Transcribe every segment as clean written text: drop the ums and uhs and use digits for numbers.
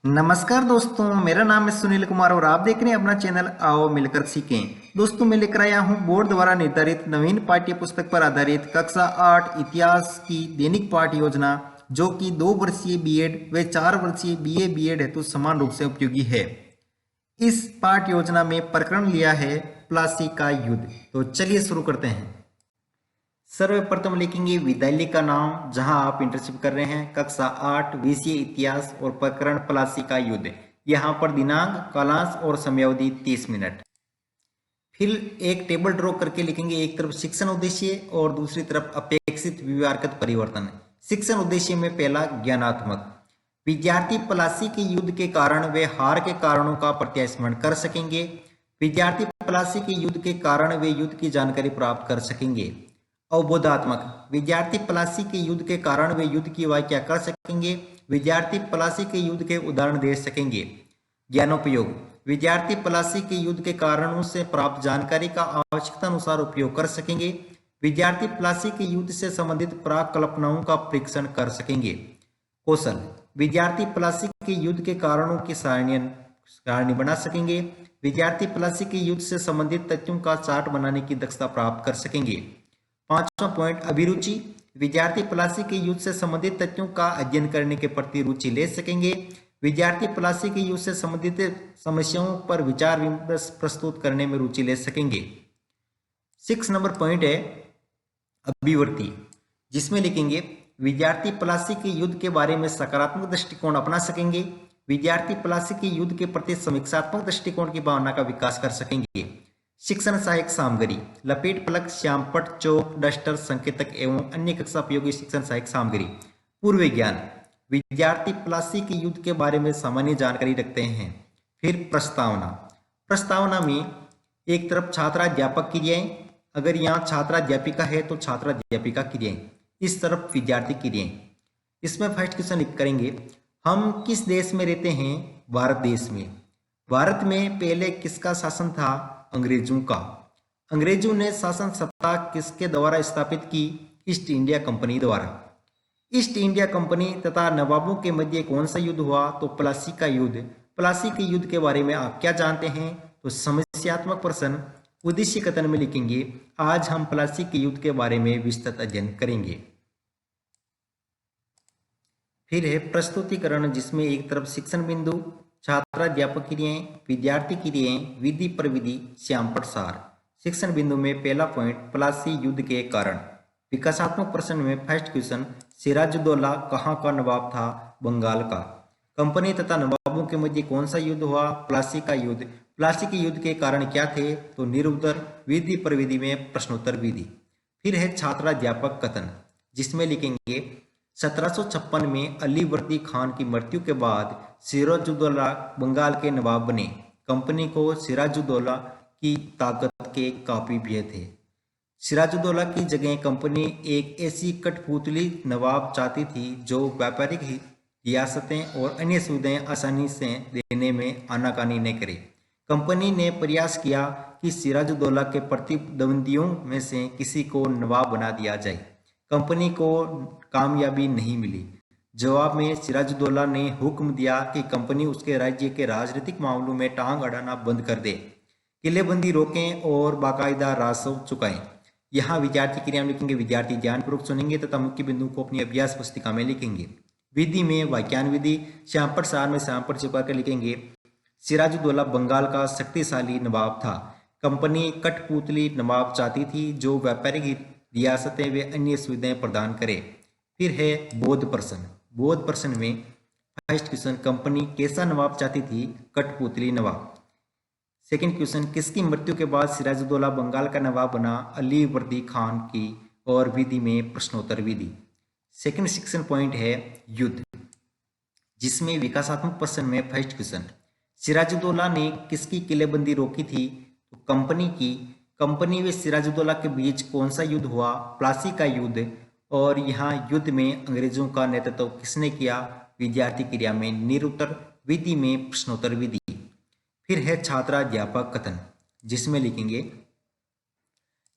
नमस्कार दोस्तों, मेरा नाम है सुनील कुमार और आप देख रहे हैं अपना चैनल आओ मिलकर सीखें। दोस्तों, मैं लेकर आया हूं बोर्ड द्वारा निर्धारित नवीन पाठ्य पुस्तक पर आधारित कक्षा 8 इतिहास की दैनिक पाठ योजना, जो कि 2 वर्षीय बीएड व 4 वर्षीय बीए बीएड हेतु समान रूप से उपयोगी है। इस पाठ योजना में प्रकरण लिया है प्लासी का युद्ध। तो चलिए शुरू करते हैं। सर्वप्रथम लिखेंगे विद्यालय का नाम जहां आप इंटर्नशिप कर रहे हैं, कक्षा 8 विषय इतिहास और प्रकरण प्लासी का युद्ध। यहां पर दिनांक, कालांश और समयावधि 30 मिनट। फिर एक टेबल ड्रॉ करके लिखेंगे, एक तरफ शिक्षण उद्देश्य और दूसरी तरफ अपेक्षित व्यवहारगत परिवर्तन। शिक्षण उद्देश्य में पहला ज्ञानात्मक, विद्यार्थी प्लासी के युद्ध के कारण व हार के कारणों का प्रत्यास्मरण कर सकेंगे। विद्यार्थी प्लासी के युद्ध के कारण वे युद्ध की जानकारी प्राप्त कर सकेंगे। अवबोधात्मक, विद्यार्थी प्लासी के युद्ध के कारण वे युद्ध की व्याख्या कर सकेंगे। विद्यार्थी प्लासी के युद्ध के उदाहरण दे सकेंगे। ज्ञानोपयोग, विद्यार्थी प्लासी के युद्ध के कारणों से प्राप्त जानकारी का आवश्यकता अनुसार उपयोग कर सकेंगे। विद्यार्थी प्लासी के युद्ध से संबंधित प्राक कल्पनाओं का परीक्षण कर सकेंगे। कौशल, विद्यार्थी प्लासी के युद्ध के कारणों की सारणी बना सकेंगे। विद्यार्थी प्लासी के युद्ध से संबंधित तथ्यों का चार्ट बनाने की दक्षता प्राप्त कर सकेंगे। पांचवा पॉइंट अभिरुचि, विद्यार्थी प्लासी के युद्ध से संबंधित तथ्यों का अध्ययन करने के प्रति रुचि ले सकेंगे। विद्यार्थी प्लासी के युद्ध से संबंधित समस्याओं पर विचार विमर्श प्रस्तुत करने में रुचि ले सकेंगे। 6 नंबर पॉइंट है अभिवर्ती, जिसमें लिखेंगे विद्यार्थी प्लासी के युद्ध के बारे में सकारात्मक दृष्टिकोण अपना सकेंगे। विद्यार्थी प्लासी के युद्ध के प्रति समीक्षात्मक दृष्टिकोण की भावना का विकास कर सकेंगे। शिक्षण सहायक सामग्री, लपेट फलक, श्यामपट्ट, चौक, डस्टर, संकेतक एवं अन्य कक्षा उपयोगी शिक्षण सहायक सामग्री। पूर्व ज्ञान, विद्यार्थी प्लासी के युद्ध के बारे में सामान्य जानकारी रखते हैं। फिर प्रस्तावना, प्रस्तावना में एक तरफ छात्राध्यापक क्रियाएं, अगर यहाँ छात्राध्यापिका है तो छात्राध्यापिका क्रियाएं, इस तरफ विद्यार्थी क्रियाएं। इसमें फर्स्ट क्वेश्चन करेंगे, हम किस देश में रहते हैं? भारत देश में। भारत में पहले किसका शासन था? अंग्रेजों का। अंग्रेजों ने शासन सत्ता किसके द्वारा स्थापित की? ईस्ट इंडिया कंपनी द्वारा। ईस्ट इंडिया कंपनी तथा नवाबों के मध्य कौन सा युद्ध हुआ? तो प्लासी का युद्ध। प्लासी के युद्ध के बारे में आप क्या जानते हैं? तो समस्यात्मक प्रश्न। उद्देश्य कथन में लिखेंगे, आज हम प्लासी के युद्ध के बारे में विस्तृत अध्ययन करेंगे। फिर है प्रस्तुतिकरण, जिसमें एक तरफ शिक्षण बिंदु, छात्राध्यापक क्रियाएं, विद्यार्थी क्रियाएं, विधि प्रविधि, श्यामपट्ट सार। शिक्षण बिंदु में पहला पॉइंट प्लासी युद्ध के कारण। विकासात्मक प्रश्न में फर्स्ट क्वेश्चन, सिराजुद्दौला कहाँ का नवाब था? बंगाल का। कंपनी तथा नवाबों के मध्य कौन सा युद्ध हुआ? प्लासी का युद्ध। प्लासी के युद्ध के कारण क्या थे? तो निरुत्तर। विधि प्रविधि में प्रश्नोत्तर विधि। फिर है छात्राध्यापक कथन, जिसमें लिखेंगे 1756 में अली वर्दी खान की मृत्यु के बाद सिराजुद्दौला बंगाल के नवाब बने। कंपनी को सिराजुद्दौला की ताकत के काफी भय थे। सिराजुद्दौला की जगह कंपनी एक ऐसी कठपुतली नवाब चाहती थी जो व्यापारिक रियासतें और अन्य सुविधाएं आसानी से देने में आनाकानी न करे। कंपनी ने प्रयास किया कि सिराजुद्दौला के प्रतिद्वंदियों में से किसी को नवाब बना दिया जाए। कंपनी को कामयाबी नहीं मिली। जवाब में सिराजुद्दौला ने हुक्म दिया कि कंपनी उसके राज्य के राजनीतिक मामलों में टांग अड़ाना बंद कर दे, किलेबंदी रोकें और बाकायदा राजस्व चुकाएं। यहाँ विद्यार्थी क्रिया लिखेंगे, विद्यार्थी ध्यानपूर्वक सुनेंगे तथा मुख्य बिंदु को अपनी अभ्यास पुस्तिका में लिखेंगे। विधि में व्याख्यान विधि, श्यामपट्ट सार में श्यामपट्ट छिपा कर लिखेंगे, सिराजुद्दौला बंगाल का शक्तिशाली नवाब था। कंपनी कठपुतली नवाब चाहती थी जो व्यापारिक रियासतें व अन्य सुविधाएं प्रदान करे। फिर है बोध प्रश्न। बोध प्रश्न में फर्स्ट क्वेश्चन, कंपनी कैसा नवाब चाहती थी? कठपुतली नवाब। सेकंड क्वेश्चन, किसकी मृत्यु के बाद सिराजुद्दौला बंगाल का नवाब बना? अली वर्दी खान की। और विधि में प्रश्नोत्तर विधि। सेकंड सेक्शन पॉइंट है युद्ध, जिसमें विकासात्मक प्रश्न में फर्स्ट क्वेश्चन, सिराजुद्दौला ने किसकी किलेबंदी रोकी थी? तो कंपनी की। कंपनी व सिराजुद्दौला के बीच कौन सा युद्ध हुआ? प्लासी का युद्ध। और यहाँ युद्ध में अंग्रेजों का नेतृत्व किसने किया? विद्यार्थी क्रिया में निरुत्तर। विधि में प्रश्नोत्तर विधि। फिर है छात्राध्यापक कथन, जिसमें लिखेंगे,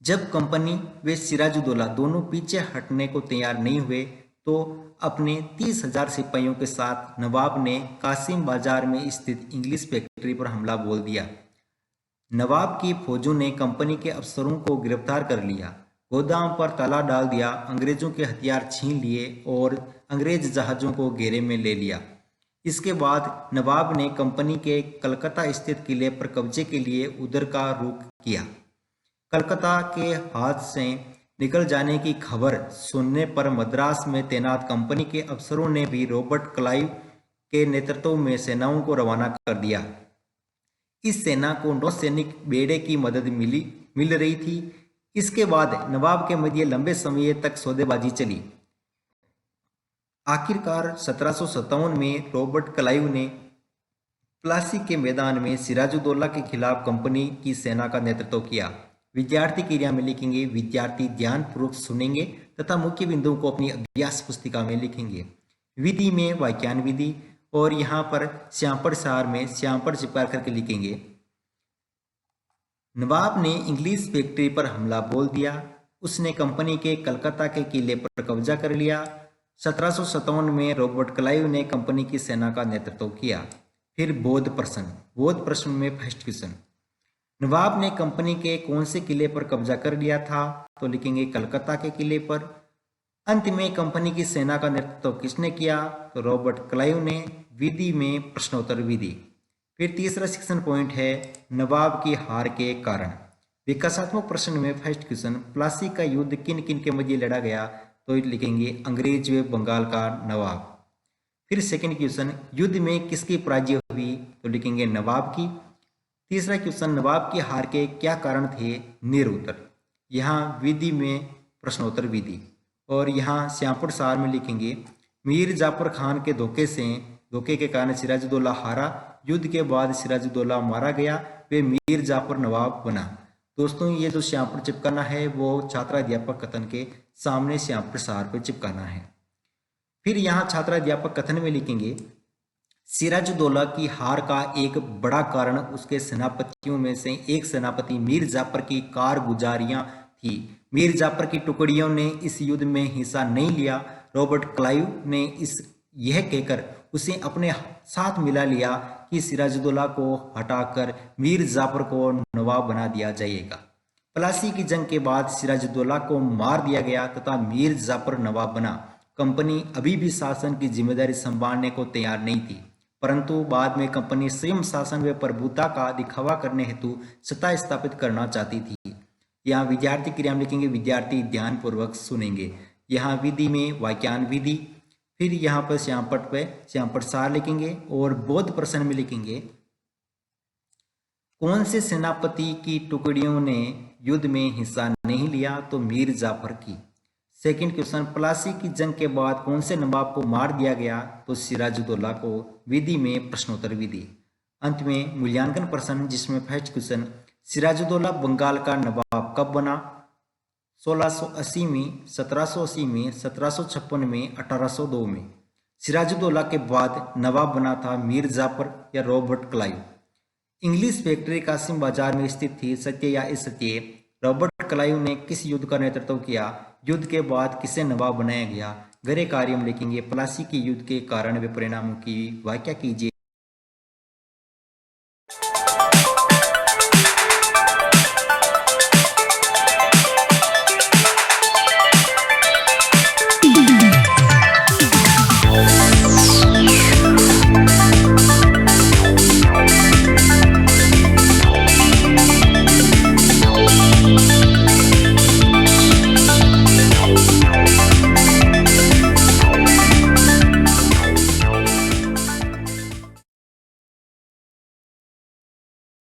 जब कंपनी व सिराजुद्दौला दोनों पीछे हटने को तैयार नहीं हुए तो अपने 30,000 सिपाहियों के साथ नवाब ने कासिम बाजार में स्थित इंग्लिश फैक्ट्री पर हमला बोल दिया। नवाब की फौजों ने कंपनी के अफसरों को गिरफ्तार कर लिया, गोदाम पर ताला डाल दिया, अंग्रेजों के हथियार छीन लिए और अंग्रेज जहाज़ों को घेरे में ले लिया। इसके बाद नवाब ने कंपनी के कलकत्ता स्थित किले पर कब्जे के लिए उधर का रुख किया। कलकत्ता के हाथ से निकल जाने की खबर सुनने पर मद्रास में तैनात कंपनी के अफसरों ने भी रॉबर्ट क्लाइव के नेतृत्व में सेनाओं को रवाना कर दिया। इस सेना को नौसैनिक बेड़े की मदद मिल रही थी। इसके बाद नवाब के मध्य लंबे समय तक सौदेबाजी चली। आखिरकार 1757 में रॉबर्ट क्लाइव ने प्लासी के मैदान में सिराजुद्दौला के खिलाफ कंपनी की सेना का नेतृत्व किया। विद्यार्थी क्रिया में लिखेंगे, विद्यार्थी ध्यानपूर्वक सुनेंगे तथा मुख्य बिंदुओं को अपनी अभ्यास पुस्तिका में लिखेंगे। विधि में वाक्यान विधि, और यहाँ पर श्यामपड़ सार में श्यामपड़ चिपका करके लिखेंगे। नवाब ने इंग्लिश फैक्ट्री पर हमला बोल दिया। उसने कंपनी के कलकत्ता के किले पर कब्जा कर लिया। 1757 में रॉबर्ट क्लाइव ने कंपनी की सेना का नेतृत्व किया। फिर बौद्ध प्रश्न में फर्स्ट क्वेश्चन, नवाब ने कंपनी के कौन से किले पर कब्जा कर लिया था? तो लिखेंगे कलकत्ता के किले पर। अंत में कंपनी की सेना का नेतृत्व किसने किया? तो रॉबर्ट क्लाइव ने। विधि में प्रश्नोत्तर विधि। फिर तीसरा सेक्शन पॉइंट है नवाब की हार के कारण। विकासात्मक प्रश्न में फर्स्ट क्वेश्चन, प्लासी का युद्ध किन किन के मध्य लड़ा गया? तो लिखेंगे अंग्रेज व बंगाल का नवाब। फिर सेकंड क्वेश्चन, युद्ध में किसकी पराजय हुई? तो लिखेंगे नवाब की। तीसरा क्वेश्चन, नवाब की हार के क्या कारण थे? निरुत्तर। यहाँ विधि में प्रश्नोत्तर विधि। और यहाँ श्यामपुर सार में लिखेंगे मीर जाफर खान के धोखे के कारण सिराजुद्दौला हारा। युद्ध के बाद सिराजुद्दौला मारा गया, वे मीर जाफर नवाब बना। दोस्तों ये जो श्यामपुर चिपकाना है वो छात्राध्यापक कथन के सामने श्यामपुर सार पर चिपकाना है। फिर यहाँ छात्राध्यापक कथन में लिखेंगे सिराजुद्दौला की हार का एक बड़ा कारण उसके सेनापतियों में से एक सेनापति मीर जाफर की कारगुजारियां थी। मीर जाफर की टुकड़ियों ने इस युद्ध में हिस्सा नहीं लिया। रॉबर्ट क्लाइव ने यह कहकर उसे अपने साथ मिला लिया कि सिराजुद्दौला को हटाकर मीर जाफर को नवाब बना दिया जाएगा। प्लासी की जंग के बाद सिराजुद्दौला को मार दिया गया तथा मीर जाफर नवाब बना। कंपनी अभी भी शासन की जिम्मेदारी संभालने को तैयार नहीं थी, परंतु बाद में कंपनी स्वयं शासन व प्रभुता का दिखावा करने हेतु सत्ता स्थापित करना चाहती थी। यहाँ विद्यार्थी क्रिया में लिखेंगे विद्यार्थी ध्यानपूर्वक सुनेंगे। यहाँ विधि में वाक्यान विधि। फिर यहाँ पर श्यामपट सार लिखेंगे और बौद्ध प्रश्न में लिखेंगे कौन से सेनापति की टुकड़ियों ने युद्ध में हिस्सा नहीं लिया? तो मीर जाफर की। सेकंड क्वेश्चन, प्लासी की जंग के बाद कौन से नवाब को मार दिया गया? तो सिराजुद्दौला को। विधि में प्रश्नोत्तर विधि। अंत में मूल्यांकन प्रश्न जिसमें फर्स्ट क्वेश्चन, सिराजुद्दौला बंगाल का नवाब कब बना? 1680 में, 1780 में, 1756 में, 1802 में। सिराजुद्दौला के बाद नवाब बना था मीर जाफर या Robert Clive. English factory Kasimbazar में स्थित थी, सत्य या असत्य? रॉबर्ट क्लाइव ने किस युद्ध का नेतृत्व किया? युद्ध के बाद किसे नवाब बनाया गया? गृह कार्य में लिखेंगे प्लासी के युद्ध के कारण व परिणामों की व्याख्या कीजिए।